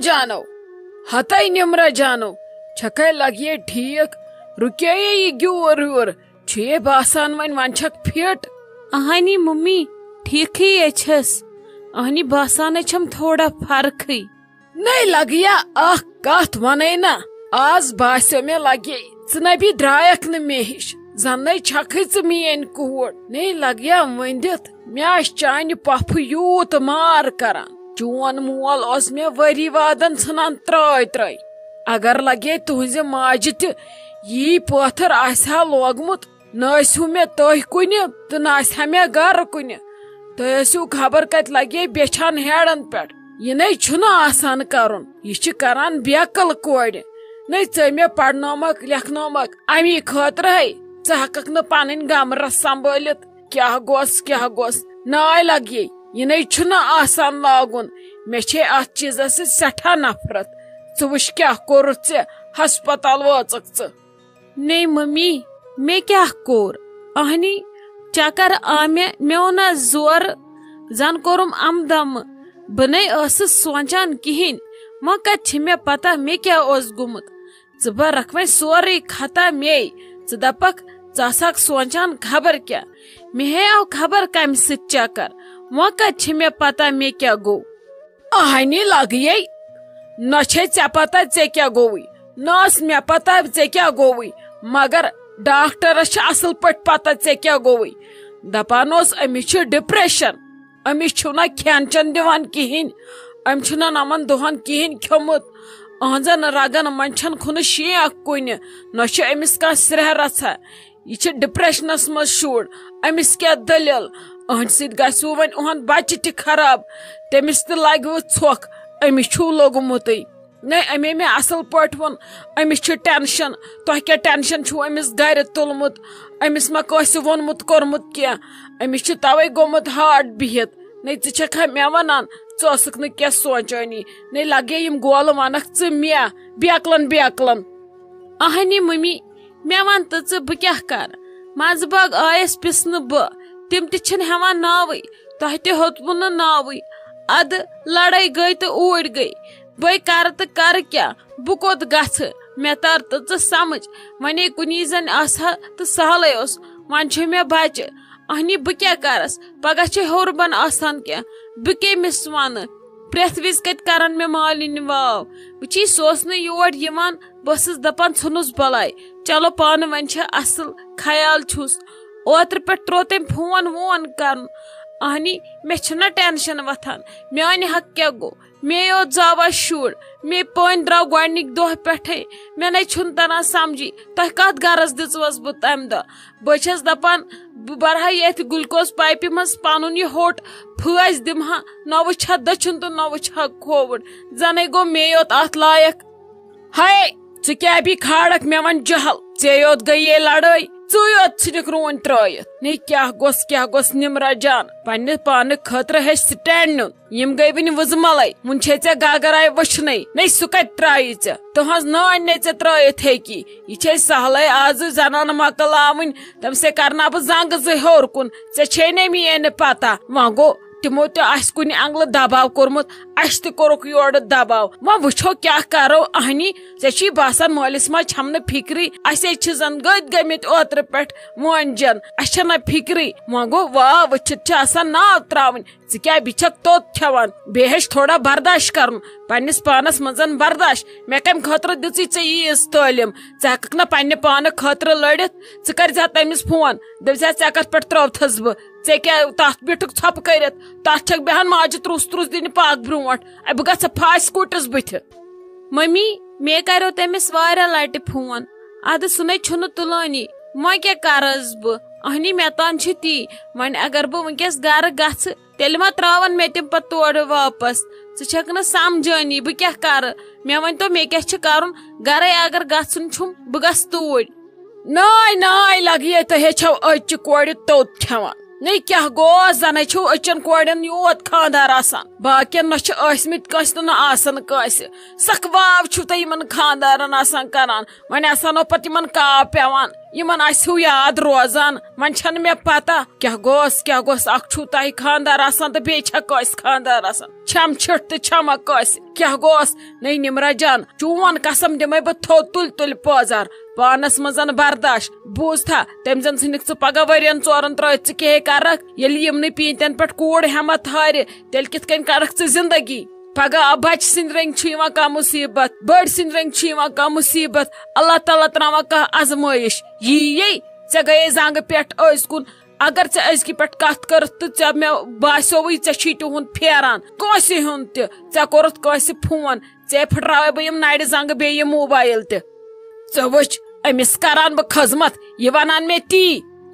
جانو ہتائی نمرا جانو چھکے لگیے ٹھیک رکے یہ گیور ویور چھ باسان ون چھک پھٹ اہانی ممی ٹھیک ہی چھس اہنی باسان چھم تھوڑا فرق نہیں لگیا اخ کت ونے نا آز باسو مے لگے ژنبی درائک ن مے ہش زن چھکے ژ مین کوڑ نہیں لگیا وندت مے چانہ پپھ یوت مار کران چون مول اس مے وری وادن ژھنان ترائی اگر لگے تہذ ماجہ تہ یی پتھر آسہا لوگمت نسو مے تہ کن تو ناسا مے گر کن تسو خبر کت لگے بیچھان ہیڑن پہ یہ نئی آسان کرن یہ کران بیکل کور نئی ژے مے پرنومک لیکھنومک امی خاطر ہے ژٕ ہکک نہ پنن گمرس سنبھالت کیا گوس نائے لگے یہ نئی آسان لاگن مے چھے ات چیزس سٹھا نفرت ژٕ وچھ کیا کورتھ ژے ہسپتال واژک ژٕ نہیں ممی میں کیا کور اہنی چکر آ مے اونا زور زن کورم ام دم بنے سوچان کہین وہ کت مے پتہ مے کیا گومت ژٕ رکھ وے سورے خطا مے ژٕ دپک ژٕ سوچان خبر کیا مے آو خبر کم ست چکر وہ کت مے پتہ مے کیا گو اہنی لگیے نہ چھے ژے پتہ ژے کیا گوئی نہ مے پتہ ژے کیا گوئی مگر ڈاکٹرس چھ اصل پٹ پتہ ژے کیا گوئی دپان امس چھ ڈپریشن امس چھنا کھین چن دِوان کہین ام چھنا نمن دہن کہین کھیومت اہنزن رگن من چھن کھن شیک کن نہ چھ امس کان سرہ رژھا یہ چھ ڈپریشنس مز شور امس کیا دلیل اہن سۭتۍ گژھو ون اہن بچہ تہ خراب تمس تہ لگو ژھوک امس چھو لوگمتے نہیں امی میں اصل پٹ ون امس چھ ٹینشن تہ کیا ٹینشن چھو امس گر تلمت امس ما کٲنٛسہِ ووٚنمُت کوٚرمُت کینٛہہ امس چھ توے گومت ہارٹ بہت نہیں ژٕ چھکھا مے ونان ژٕ ٲسکھ نہٕ کینٛہہ سونچٲنی نہیں لگے یم گولہٕ ونکھ ژٕ مے بیکلن اہنی ممی مے ون تو ژٕ بہٕ کیاہ کر مز باغ آیس پسنہ بہ تم تہ چھن ہیوان ناوٕے تۄہہِ تہِ ہیوٚتوٕ نہٕ ناوٕے اد لڑٲے گٔے تہٕ اوٗرۍ گٔے بے کر تو کر کیا بہ کوت گھ مے تر تو ژٕ سمجھ ونے کنی زن آسہا تو سہلے اس ون چھ مے بچہ اہنی بہ کیا کرس پگہ چھ ہور بن آسان کیا بہ کیمس ون پریت وز کت کرن مے مالنہِ واو وچی سوس نہ یور یوان بسس دپان ژھنس بلاے چلو پان ون چھ اصل خیال چھس اوتر پہ ترو تم فون وون کرن اہنی مے چھنا ٹینشن وتھان میانہ حق کیا گو مے یوت زاوا شر مے پن درو گۄڈنِک دۄہ پٮ۪ٹھے مے نے چھُن تران سمجھی تۄہہِ کتھ غرض دِژوس بہٕ تمہِ دۄہ بہٕ چھس دپان بہٕ برہا یتھ گلوکوز پایپہِ منٛز پنُن یہِ ہوٚٹ پھٲسۍ دِمہا نہ وٕچھا دٔچھُن تہٕ نہ وٕچھا کھووُر زنے گوٚو مے یوت اتھ لایق ہاے ژٕ کیٛاہ بی کھارکھ مے ون جہل ژے یوت گٔیے لڑٲے ژٕ یوت ژھٕنکھ روٗنۍ ترٲیِتھ نہیں کیٛاہ گوٚژھ نمرا جان پننہِ پانہٕ خٲطرٕ ہیٚچھ سٹینڈ نیُن یم گٔے وٕنہِ وٕزملے وُنہِ چھے ژےٚ گگراے وٕچھنٕے نہیں سُہ کتہِ ترٛایی ژےٚ تہنٛز نانۍ نے ژےٚ ترٲیِتھ ہیٚکی یہِ چھے سہلے آز زنانہٕ مۄکلاوٕنۍ تمہِ سۭتۍ کرنا بہٕ زنگہٕ زٕ ہیوٚر کُن ژےٚ چھے نہٕ میٲنۍ پتہ وۄنۍ گوٚو تمو تہ آسہِ کُنہِ انگلہٕ دباو کوٚرمُت اسہِ تہِ کوٚرُکھ یورٕ دباو وۄنۍ وٕچھو کیٛاہ کرو اہنی ژےٚ چھُے باسان مٲلِس ماجہِ چھم نہٕ فکری اسے چھِ زن گٔدۍ گٔمٕتۍ اوترٕ پٮ۪ٹھ وٲنجن اسہِ چھنہ فکری وۄنۍ گوٚو واو وٕچھِتھ چھِ آسان ناو تراوٕنۍ ژٕ کیٛاہ بیٚچھکھ توٚت کھٮ۪وان بیٚیہِ ہیٚچھ تھوڑا برداشت کرُن پننس پانس منٛز برداشت مےٚ کمہِ خٲطرٕ دِژٕے ژےٚ ییٖژ تعلیٖم ژٕ ہٮ۪ککھ نہ پننہِ پانہٕ خٲطرٕ لڑِتھ ژٕ کرزِہا تٔمِس فون دپزِہا ژےٚ کتھ پٮ۪ٹھ ترٲوتھس بہٕ ژےٚ کیٛاہ تتھ بیٖٹھُکھ ژھۄپہٕ کٔرِتھ تتھ چھکھ بیہان ماجہِ ترُس دِنہِ پاک برونٛٹھ بہٕ گژھٕ پھاسہِ کوٗٹس بٕتھِ ممی مے کریو تٔمِس واریاہ لٹہِ فون ادٕ سُہ نے چھُنہٕ تُلٲنی وۄنۍ کیٛاہ کرس بہٕ اہنی مےٚ تام چھُ تی وۄنۍ اگر بہٕ وٕنکیٚس گرٕ گژھٕ تیٚلہِ ما تراون مےٚ تِم پتہٕ تورٕ واپس ژٕ چھکھ نہٕ سمجھٲنی بہٕ کیٛاہ کرٕ مےٚ ؤنۍتو مےٚ کیٛاہ چھُ کرُن گرے اگر گژھُن چھُم بہٕ گژھٕ توٗرۍ ناے لگیے تہٕ ہیٚچھو أچہِ کورِ توٚت کھٮ۪وان نہیں کیٛاہ گوٚو زنے چھُو أچن کورٮ۪ن یوت خاندار آسان باقین نہ چھِ ٲسمٕتۍ کٲنٛسہِ تہٕ نہ آسان کٲنٛسہِ سکھ واو چھُو تُہۍ یِمن خاندارن آسان کران وۄنۍ آسانو پتہٕ یِمن کاو پیوان یمن آسیو یاد روزان من چھن مے پتہ کیا گوس اکھ چھو تہ خاندار آسان تو بیٚیہِ چھا کٲنٛسہِ خاندار آسان چھم چھٹ تو چھما کٲنٛسہِ کیا گوس نٔے نمرا جان چون قسم دمے بہ تھوٚد تُل پٲزار پانس منٛز برداشت بوٗز تھا تٔمۍ زن ژھٕنِکھ ژٕ پگہہ ؤرین 4 ترٲیِتھ ژٕ کیٛاہ کرکھ ییٚلہِ یِمنٕے پیٖنتٮ۪ن پٮ۪ٹھ کوٗر ہٮ۪مت ہارِ تیٚلہِ کِتھ کٔنۍ کرکھ ژٕ زندگی پگہہ بچہ سٕنٛدۍ رنٛگۍ چھُ یِوان کانٛہہ مُصیبت بٔڑۍ سٕنٛدۍ رنٛگۍ چھُ یِوان کانٛہہ مُصیبت اللہ تعالیٰ تراوان کانٛہہ آزمٲیش یی ژےٚ گٔیے زنگہٕ پٮ۪ٹھ أزۍ کُن اگر ژےٚ أزکہِ پٮ۪ٹھ کتھ کٔرٕتھ تہٕ ژےٚ مےٚ باسیووٕے ژےٚ چھُے تِہُنٛد پھیران کٲنٛسہِ ہُنٛد تہِ ژےٚ کوٚرُتھ کٲنٛسہِ فون ژےٚ پھٕٹراوے بہٕ یِم نرِ زنگہٕ بیٚیہِ یِم موبایل تہِ ژٕ وٕچھ أمِس کران بہٕ خٔذمت یہِ ونان مےٚ تی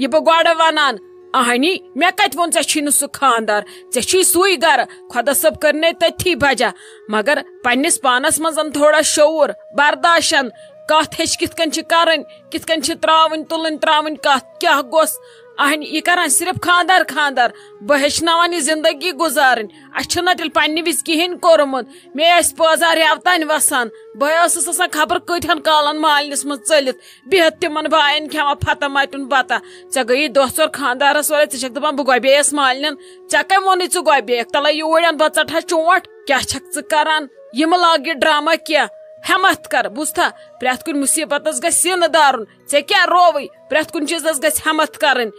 یہِ بہٕ گۄڈٕ ونان اہنی مےٚ کتہِ ووٚن ژےٚ چھُے نہٕ سُہ خاندار ژےٚ چھُے سُے گرٕ خۄدا صٲب کٔرنَے تٔتھی بجا مگر پننس پانس منٛز تھوڑا شعوٗر برداشن کتھ ہیٚچھ کِتھ کٔنۍ چھِ کرٕنۍ کِتھ کٔنۍ چھِ تراوٕنۍ تُلٕنۍ تراوٕنۍ کتھ کیاہ گوٚژھ اہنی یہِ کران صرف خاندار بہٕ ہیٚچھناوان یہِ زندگی گُزارٕنۍ اسہِ چھُنہ تیٚلہِ پننہِ وِزِ کہیٖنۍ کوٚرمُت مےٚ ٲسۍ پٲزار ہیوتانۍ وسان بہٕ ٲسٕس آسان خبر کۭتہن کالن مالنِس منٛز ژٔلِتھ بِہتھ تِمن باین کھٮ۪وان فتح ماتیُن بتہ ژےٚ گٔیی دۄہ ژور خاندارس ورٲے ژٕ چھکھ دپان بہٕ گۄبییس مالنٮ۪ن ژےٚ کٔمۍ ووٚنُے ژٕ گۄبییکھ تلے یوٗرۍ ان بہٕ ژٹہا چونٛٹھ کیاہ چھکھ ژٕ کران یِم لاگ یہِ ڈرامہ کینٛہہ ہٮ۪متھ کر بوٗزتھا پرٮ۪تھ کُنہِ مُصیبتس گژھِ سِنہٕ دارُن ژےٚ کیٛاہ رووٕے پرٮ۪تھ کُنہِ چیٖزس گژھِ ہٮ۪متھ کرٕنۍ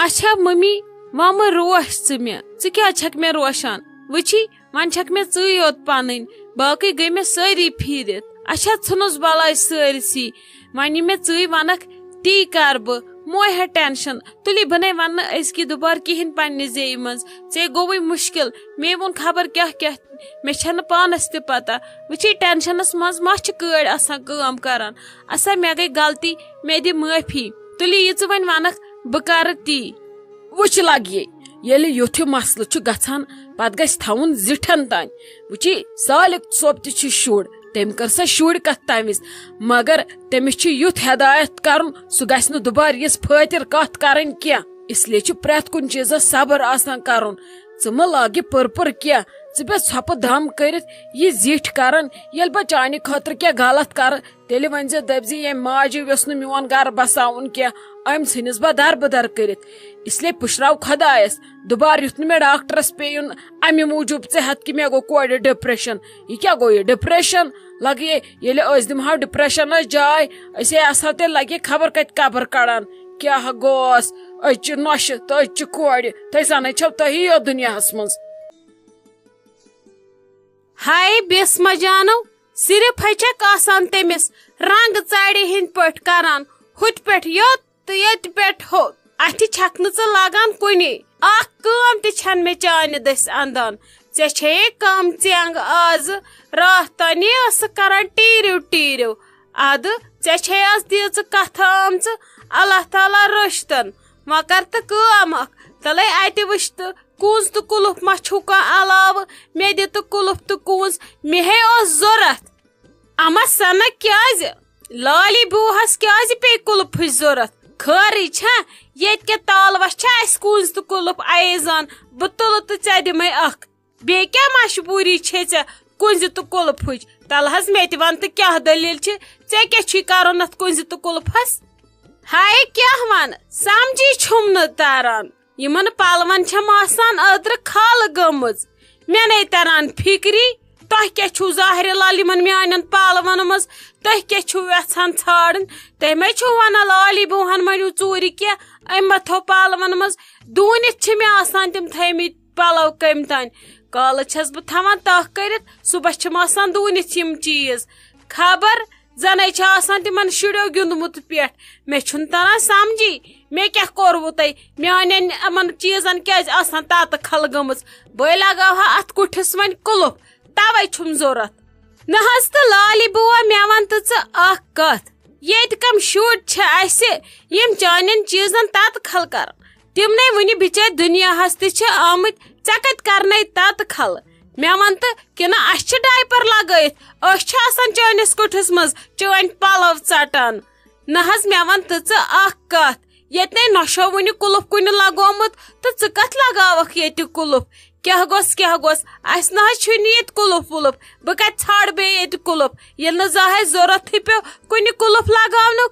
اچھا ممی وۄنۍ روش ژٕ مےٚ ژٕ کیٛاہ چھکھ مےٚ روشان وٕچھی وۄنۍ چھکھ مےٚ ژٕے یوت پنٕنۍ باقٕے گٔے مےٚ سٲری پھیٖرِتھ اچھا ژھٕنُس بلاے سٲرسٕے وۄنۍ یہِ مےٚ ژٕے ونکھ تی کر بہٕ موے ہے ٹینشن تُلی بنے وننہٕ أزکہِ دُبارٕ کہیٖنۍ پننہِ زیٚیہِ منٛز ژےٚ گوٚوٕے مُشکل مے ووٚن خبر کیٛاہ مےٚ چھنہٕ پانس تہِ پتہ وٕچھی ٹینشنس منٛز ما چھِ کٲڑۍ آسان کٲم کران اسا مےٚ گٔے غلطی مےٚ دِ معٲفی تُلی یہِ ژٕ وۄنۍ ونکھ بہٕ کرٕ تی وٕچھ لگیے ییٚلہِ یُتھ یہِ مسلہٕ چھُ گژھان پتہٕ گژھِ تھاوُن زِٹھن تانۍ وٕچھی سالِق صٲب تہِ چھُ شُر تٔمۍ کٔر سا شُرۍ کتھ تمہِ وِزِ مگر تٔمِس چھُ یُتھ ہدایت کرُن سُہ گژھِ نہٕ دُبارٕ یِژھ فٲطر کتھ کرٕنۍ کینٛہہ اسلیے چھُ پرٮ۪تھ کُنہِ چیٖزس صبر آسان کرُن ژٕ مہ لاگہِ پٔرپُر کینٛہہ ژٕ بیٚہہ ژھۄپہٕ دم کٔرِتھ یہِ زِٹھۍ کرن ییٚلہِ بہٕ چانہِ خٲطرٕ کینٛہہ غلط کرٕ تیٚلہِ ؤنۍ زِ دٔپۍ زِ ییٚمہِ ماجہِ یوٚژھ نہٕ میون گرٕ بساوُن کینٛہہ أمۍ ژھٕنِس بہٕ دربٕدر کٔرِتھ اسلیے پُشراو خۄدایس دُبارٕ یُتھ نہٕ مےٚ ڈاکٹرس پیٚیُن امہِ موٗجوٗب ژےٚ کہِ مےٚ گوٚو کورِ ڈپریشن یہِ کیٛاہ گوٚو یہِ ڈپریشن لگیے ییٚلہِ أسۍ دِمہو ڈپریشنس جاے أسے آسہو تیٚلہِ لگے خبر کتہِ قبر کڑان کیٛاہ گوس أسۍ چھِ نۄشہِ تہٕ أسۍ چھِ کورِ تُہۍ زنٕے چھو تُہی یوت دُنیاہس منٛز ہاے بسما جانو صرف ہے چھکھ آسان تٔمِس رنگ ژارِ ہٕنٛدۍ پٲٹھۍ کران ہُتہِ پٮ۪ٹھ یوت تہٕ ییٚتہِ پٮ۪ٹھ ہوٚت اتھِ چھکھ نہٕ ژٕ لاگان کُنی اکھ کٲم تہِ چھنہٕ مےٚ چانہِ دٔسۍ انٛدان ژےٚ چھے کم ژینٛگ آز راتھ تانی ٲسٕکھ کران ٹیٖرِو ادٕ ژےٚ چھے آز تیٖژٕ کتھٕ آمژٕ اللہ تعالیٰ رٔچھتن وۄنۍ کر تہٕ کٲم اکھ تلے اتہِ وٕچھ تہٕ کُنٛز تہٕ کُلُف ما چھُو کانٛہہ علاوٕ مےٚ دِ تہٕ کُلُف تہٕ کُنٛز مےٚ ہے اوس ضوٚرتھ اما سنکھ کیٛازِ لالی بوٗہس کیٛازِ پیٚیہِ کُلفٕچ ضوٚرتھ خٲرٕے چھا ییٚتہِ کیٛاہ تالوس چھا اسہِ کُنٛز تہٕ کُلُف ایزان بہٕ تُلہٕ تہٕ ژےٚ دِمے اکھ بیٚیہِ کیٛاہ مجبوٗری چھے ژےٚ کُنزِ تہٕ کُلفٕچ تلہٕ حظ مےٚ تہِ ون تہٕ کیٛاہ دٔلیٖل چھِ ژےٚ کیٛاہ چھُے کرُن اتھ کُنزِ تہٕ کُلفس ہاے کیٛاہ ونہٕ سمجھی چھُم نہٕ تران یِمن پلون چھم آسان أدرٕ کھال گٔمٕژ مےٚ نَے تران فِکری تۄہہِ کیٛاہ چھُو ظاہرِ لال یِمن میانٮ۪ن پلون منٛز تُہۍ کیٛاہ چھُو یژھان ژھانڈٕنۍ تُہۍ مے چھُو ونان لالی بوٗہن مٔرِو ژوٗرِ کینٛہہ أمۍ ما تھوٚو پلون منٛز ڈوٗنِتھ چھِ مےٚ آسان تِم تھٲیمٕتۍ پلو کمہِ تانۍ کالہٕ چھس بہٕ تھاوان تاہ کٔرِتھ صبحس چھِم آسان ڈوٗنِتھ یِم چیٖز خبر زنے چھِ آسان تِمن شُرٮ۪و گِنٛدمُت پٮ۪ٹھ مےٚ چھُنہٕ تران سمجھی مےٚ کیٛاہ کوٚروٕ تۄہہِ میانٮ۪ن یِمن چیٖزن کیٛازِ آسان تاتہٕ کھل گٔمٕژ بٲے لگاوہا اتھ کُٹھِس وۄنۍ کُلُف توے چھُم ضوٚرتھ نہ حظ تہٕ لالی بوٗا مےٚ ون تہٕ ژٕ اکھ کتھ ییٚتہِ کم شُرۍ چھِ اسہِ یِم چانٮ۪ن چیٖزن تتہٕ کھل کران تِمنٕے وُنہِ بِچٲرۍ دُنیاہس تہِ چھِ آمٕتۍ ژےٚ کتہِ کرنَے تتہٕ کھل مےٚ ون تہٕ کِنہٕ اسہِ چھِ ڈایپر لگٲیِتھ أسۍ چھِ آسان چٲنِس کُٹھِس منٛز چٲنۍ پلو ژٹان نہ حظ مےٚ ون تہٕ ژٕ اکھ کتھ ییٚتہِ نے نۄشو وُنہِ کُلُف کُنہِ لگومُت تہٕ ژٕ کتھ لگاوکھ ییٚتہِ کُلُف کیٛاہ گوٚژھ اسہِ نہ حظ چھُنہٕ ییٚتہِ کُلُف وُلُف بہٕ کتہِ ژھانڈٕ بیٚیہِ ییٚتہِ کُلُف ییٚلہِ نہٕ زانٛہہ اسہِ ضوٚرتھٕے پیوٚو کُنہِ کُلُف لگاونُک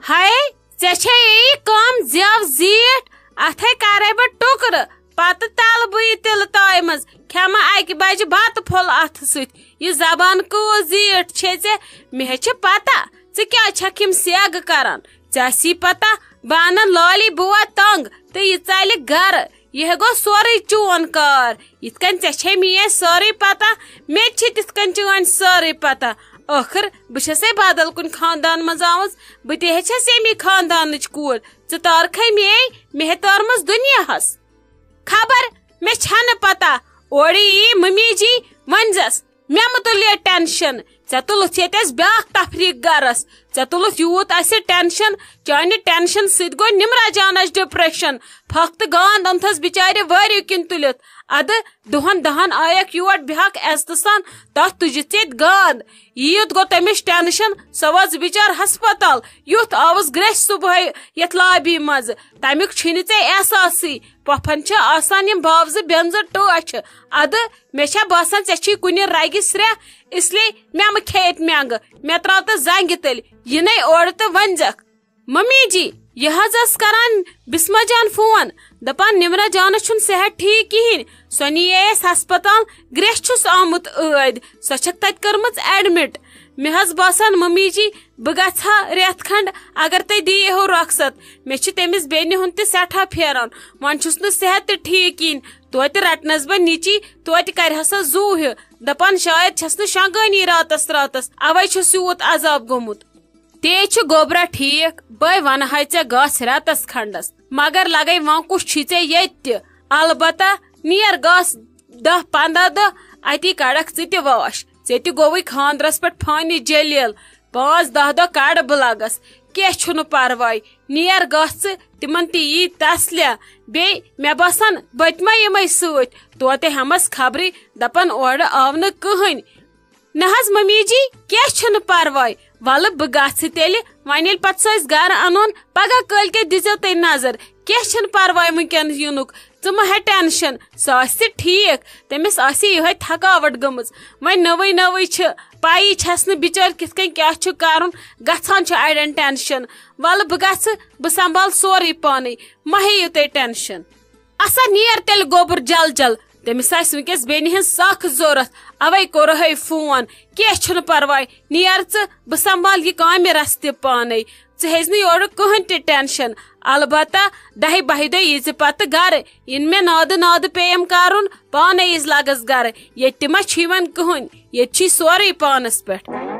ہاے ژے کم زیو زیٹھ اتھے کرے بہ ٹکر پتہ تل بہ تل تائے مز کھیما اکہ بجہ بتہ پھول اتھ ست یہ زبان کۭژ زیٹھ چھے ژے مے چھ پتہ ژٕ کیٛازِ چھکھ یم سیگ کران ژےٚ آسی پتہ بہٕ انن لالی بوا تنگ تہٕ یہ ژلہِ گرٕ یہ گو سورُے چون کار یتھ کن ژےٚ چھے میٲنۍ سٲرٕے پتہ مےٚ تہِ چھِ تِتھ کن چٲنۍ سٲرٕے پتہ ٲخر بہٕ چھسے بدل کُنہِ خاندان منٛز آمٕژ بہٕ تہِ ہے چھس ییٚمی خاندانٕچ کوٗر ژٕ تارکھے مے ہے تارمٕژ دُنیاہس خبر مےٚ چھنہٕ پتہ اورٕ یی ممی جی ونزس مےٚ متعلق ٹینشن ژےٚ تُلُتھ ییٚتہِ بیاکھ تفریٖق گرس ژےٚ تُلُتھ یوٗت اسہِ ٹینشن چانہِ ٹینشن سۭتۍ گوٚو نمرا جانس ڈپریشن پھکھ تہٕ گانٛد اوٚنتھس بِچارِ وٲرِو کِنۍ تُلِتھ ادٕ دۄہن دہن آیکھ یور بیٛاکھ عزتہٕ سان تتھ تُجِتھ ژےٚ گانٛد ییٖت گوٚو تٔمِس ٹینشن سۄ وٲژ بِچار ہسپتال یُتھ آوُس گرٛیسہِ صبحٲے یتھ لابی منٛز تمیُک چھُنہٕ ژےٚ احساسٕے پۄپھن چھِ آسان یِم باوزٕ بینزٕ ٹٲچھ ادٕ مےٚ چھا باسان ژےٚ چھی کُنہِ رگہِ سرٛیٚح اسلیے مےٚ مہ کھیٚیِتھ مینٛگہٕ مےٚ تراو تہٕ زنگہِ تیٚلہِ یِنَے اورٕ تہٕ ؤنزٮ۪کھ ممی جی یہ حظ ٲس کران بسما جان فون دپان نمرا جانس چھُنہٕ صحت ٹھیک کہیٖنۍ سۄ نِیے اَسہِ ہسپتال گرٛیس چھُس آمُت ٲدۍ سۄ چھکھ تتہِ کٔرمٕژ ایڈمٹ مےٚ حظ باسان ممی جی بہٕ گژھٕ ہا رٮ۪تھ کھنڈ اگر تُہۍ دِیٖہو رۄخصت مےٚ چھِ تٔمِس بیٚنہِ ہُنٛد تہِ سٮ۪ٹھاہ پھیران وۄنۍ چھُس نہٕ صحت تہِ ٹھیک کِہیٖنۍ توتہِ رٹنس بہٕ نِچی توتہِ کرِ ہسا زوٗ ہیوٗ دپان شاید چھس نہٕ شۄنٛگٲنی راتس اوے چھُس یوٗت عذاب گوٚمُت تے چھُ گوبرا ٹھیک بے ونہاے ژےٚ گژھ رٮ۪تس کھنڈس مگر لگے وۄنۍ کُس چھُے ژےٚ ییٚتہِ تہِ البتہ نیر گژھ 10-15 دۄہ اتی کڑکھ ژٕ تہِ واش ژےٚ تہِ گوٚوُے خاندرس پٮ۪ٹھ فانہِ جلیل 5-10 دۄہ کڑٕ بہٕ لگس کینٛہہ چھُنہٕ پرواے نیر گژھ ژٕ تِمن تہِ یی تسلیا بیٚیہِ مےٚ باسان بٔتۍ ما یِمے سۭتۍ توتہِ ہٮ۪مس خبرٕے دپان اورٕ آو نہٕ کٕہٕنۍ نہ حظ ممی جی کینٛہہ چھُنہٕ پرواے ولہٕ بہٕ گژھٕ تیٚلہِ وۄنۍ ییٚلہِ پتہٕ سُہ أسۍ گرٕ انون پگہہ کٲلۍکٮ۪تھ دِزیو تُہۍ نظر کینٛہہ چھُنہٕ پرواے وٕنکٮ۪ن یِنُک ژٕ مہ ہےٚ ٹینشن سۄ آسہِ ٹھیک تٔمِس آسہِ یِہے تھکاوٹ گٔمٕژ وۄنۍ نٔوٕے چھِ پایی چھس نہٕ بِچٲرۍ کِتھ کٔنۍ کیٛاہ چھُ کرُن گژھان چھُ اڑٮ۪ن ٹینشن ولہٕ بہٕ گژھٕ بہٕ سنبھال سورُے پانے مہ ہیٚیِو تُہۍ ٹینشن اسا نیر تیٚلہِ گوبُر جل تٔمِس آسہِ وٕنکٮ۪س بیٚنہِ ہٕنٛز سخ ضوٚرتھ اوے کوٚرہے فون کینٛہہ چھُنہٕ پرواے نیر ژٕ بہٕ سنبھال یہِ کامہِ رژھ تہِ پانے ژٕ ہیٚزِ نہٕ یورٕ کٕہٕنۍ تہِ ٹینشن البتہ 10-12 دۄہ ییٖزِ پتہٕ گرٕ یِنہٕ مےٚ نادٕ پیٚیَم کرُن پانے ییٖزِ لگس گرٕ ییٚتہِ تہِ ما چھُے وۄنۍ کٕہٕنۍ ییٚتہِ چھُے سورُے پانس پٮ۪ٹھ